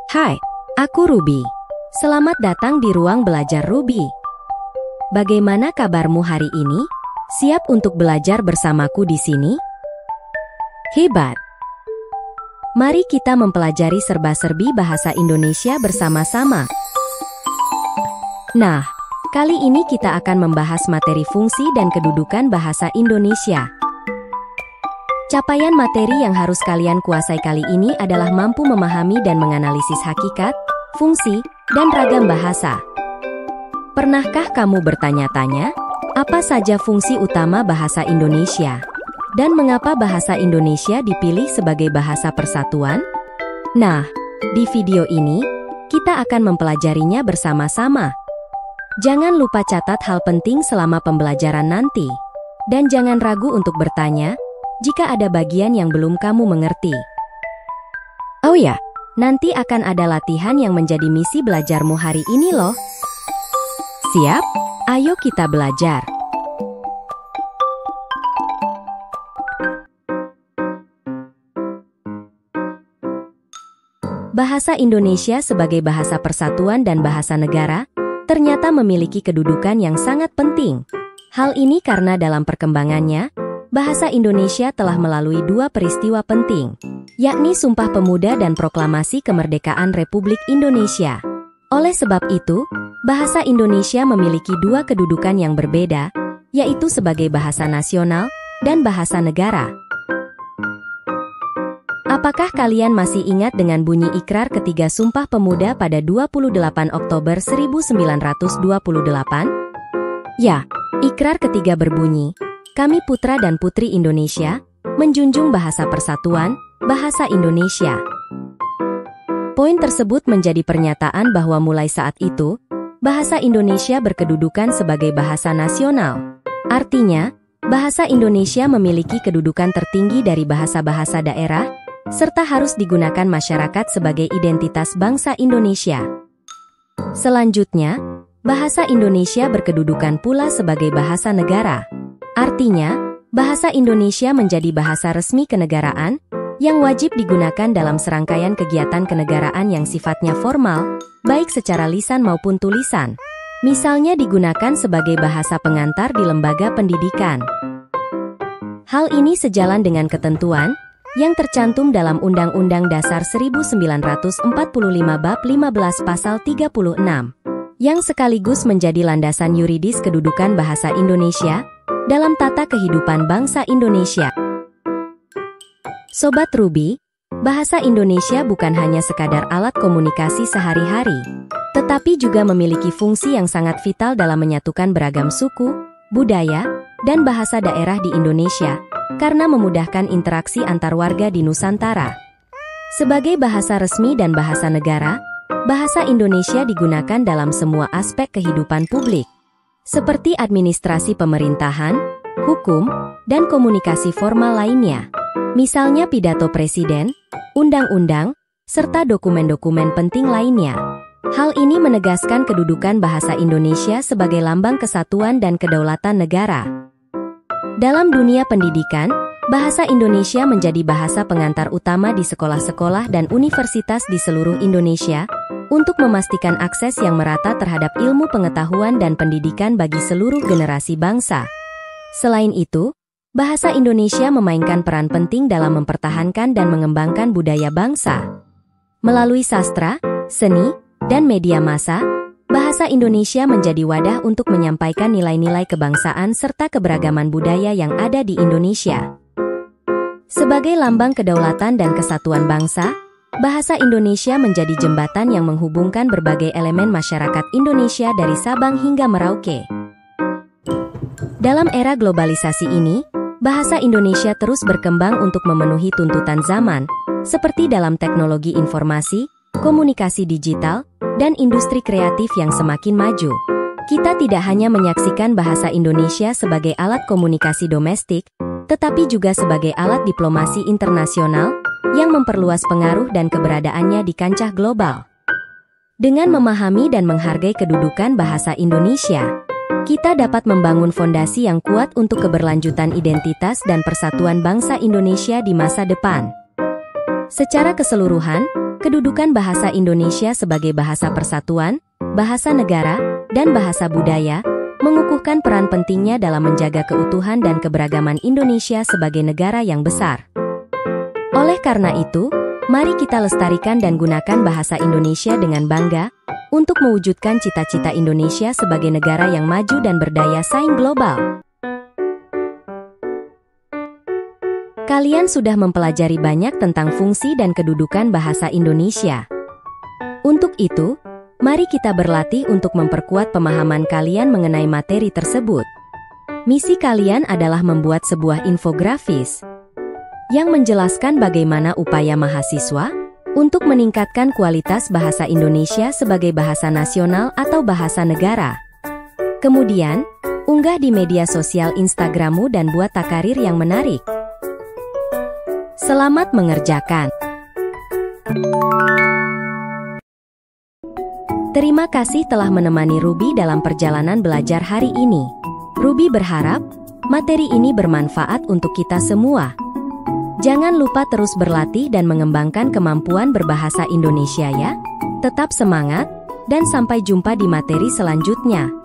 Hai, aku Ruby. Selamat datang di ruang belajar Ruby. Bagaimana kabarmu hari ini? Siap untuk belajar bersamaku di sini? Hebat! Mari kita mempelajari serba-serbi bahasa Indonesia bersama-sama. Nah, kali ini kita akan membahas materi fungsi dan kedudukan bahasa Indonesia. Capaian materi yang harus kalian kuasai kali ini adalah mampu memahami dan menganalisis hakikat, fungsi, dan ragam bahasa. Pernahkah kamu bertanya-tanya, apa saja fungsi utama bahasa Indonesia? Dan mengapa bahasa Indonesia dipilih sebagai bahasa persatuan? Nah, di video ini, kita akan mempelajarinya bersama-sama. Jangan lupa catat hal penting selama pembelajaran nanti. Dan jangan ragu untuk bertanya, jika ada bagian yang belum kamu mengerti. Oh ya, nanti akan ada latihan yang menjadi misi belajarmu hari ini loh. Siap? Ayo kita belajar. Bahasa Indonesia sebagai bahasa persatuan dan bahasa negara, ternyata memiliki kedudukan yang sangat penting. Hal ini karena dalam perkembangannya, bahasa Indonesia telah melalui dua peristiwa penting, yakni Sumpah Pemuda dan Proklamasi Kemerdekaan Republik Indonesia. Oleh sebab itu, bahasa Indonesia memiliki dua kedudukan yang berbeda, yaitu sebagai bahasa nasional dan bahasa negara. Apakah kalian masih ingat dengan bunyi ikrar ketiga Sumpah Pemuda pada 28 Oktober 1928? Ya, ikrar ketiga berbunyi, "Kami putra dan putri Indonesia, menjunjung bahasa persatuan, bahasa Indonesia." Poin tersebut menjadi pernyataan bahwa mulai saat itu, bahasa Indonesia berkedudukan sebagai bahasa nasional. Artinya, bahasa Indonesia memiliki kedudukan tertinggi dari bahasa-bahasa daerah, serta harus digunakan masyarakat sebagai identitas bangsa Indonesia. Selanjutnya, bahasa Indonesia berkedudukan pula sebagai bahasa negara. Artinya, bahasa Indonesia menjadi bahasa resmi kenegaraan yang wajib digunakan dalam serangkaian kegiatan kenegaraan yang sifatnya formal, baik secara lisan maupun tulisan. Misalnya digunakan sebagai bahasa pengantar di lembaga pendidikan. Hal ini sejalan dengan ketentuan yang tercantum dalam Undang-Undang Dasar 1945 Bab 15 Pasal 36, yang sekaligus menjadi landasan yuridis kedudukan bahasa Indonesia dalam tata kehidupan bangsa Indonesia. Sobat Ruby, bahasa Indonesia bukan hanya sekadar alat komunikasi sehari-hari, tetapi juga memiliki fungsi yang sangat vital dalam menyatukan beragam suku, budaya, dan bahasa daerah di Indonesia, karena memudahkan interaksi antar warga di Nusantara. Sebagai bahasa resmi dan bahasa negara, bahasa Indonesia digunakan dalam semua aspek kehidupan publik, seperti administrasi pemerintahan, hukum, dan komunikasi formal lainnya. Misalnya pidato presiden, undang-undang, serta dokumen-dokumen penting lainnya. Hal ini menegaskan kedudukan bahasa Indonesia sebagai lambang kesatuan dan kedaulatan negara. Dalam dunia pendidikan, bahasa Indonesia menjadi bahasa pengantar utama di sekolah-sekolah dan universitas di seluruh Indonesia, untuk memastikan akses yang merata terhadap ilmu pengetahuan dan pendidikan bagi seluruh generasi bangsa. Selain itu, bahasa Indonesia memainkan peran penting dalam mempertahankan dan mengembangkan budaya bangsa. Melalui sastra, seni, dan media massa, bahasa Indonesia menjadi wadah untuk menyampaikan nilai-nilai kebangsaan serta keberagaman budaya yang ada di Indonesia. Sebagai lambang kedaulatan dan kesatuan bangsa, bahasa Indonesia menjadi jembatan yang menghubungkan berbagai elemen masyarakat Indonesia dari Sabang hingga Merauke. Dalam era globalisasi ini, bahasa Indonesia terus berkembang untuk memenuhi tuntutan zaman, seperti dalam teknologi informasi, komunikasi digital, dan industri kreatif yang semakin maju. Kita tidak hanya menyaksikan bahasa Indonesia sebagai alat komunikasi domestik, tetapi juga sebagai alat diplomasi internasional yang memperluas pengaruh dan keberadaannya di kancah global. Dengan memahami dan menghargai kedudukan bahasa Indonesia, kita dapat membangun fondasi yang kuat untuk keberlanjutan identitas dan persatuan bangsa Indonesia di masa depan. Secara keseluruhan, kedudukan bahasa Indonesia sebagai bahasa persatuan, bahasa negara, dan bahasa budaya mengukuhkan peran pentingnya dalam menjaga keutuhan dan keberagaman Indonesia sebagai negara yang besar. Oleh karena itu, mari kita lestarikan dan gunakan bahasa Indonesia dengan bangga untuk mewujudkan cita-cita Indonesia sebagai negara yang maju dan berdaya saing global. Kalian sudah mempelajari banyak tentang fungsi dan kedudukan bahasa Indonesia. Untuk itu, mari kita berlatih untuk memperkuat pemahaman kalian mengenai materi tersebut. Misi kalian adalah membuat sebuah infografis yang menjelaskan bagaimana upaya mahasiswa untuk meningkatkan kualitas bahasa Indonesia sebagai bahasa nasional atau bahasa negara. Kemudian, unggah di media sosial Instagrammu dan buat takarir yang menarik. Selamat mengerjakan. Terima kasih telah menemani Ruby dalam perjalanan belajar hari ini. Ruby berharap materi ini bermanfaat untuk kita semua. Jangan lupa terus berlatih dan mengembangkan kemampuan berbahasa Indonesia ya. Tetap semangat, dan sampai jumpa di materi selanjutnya.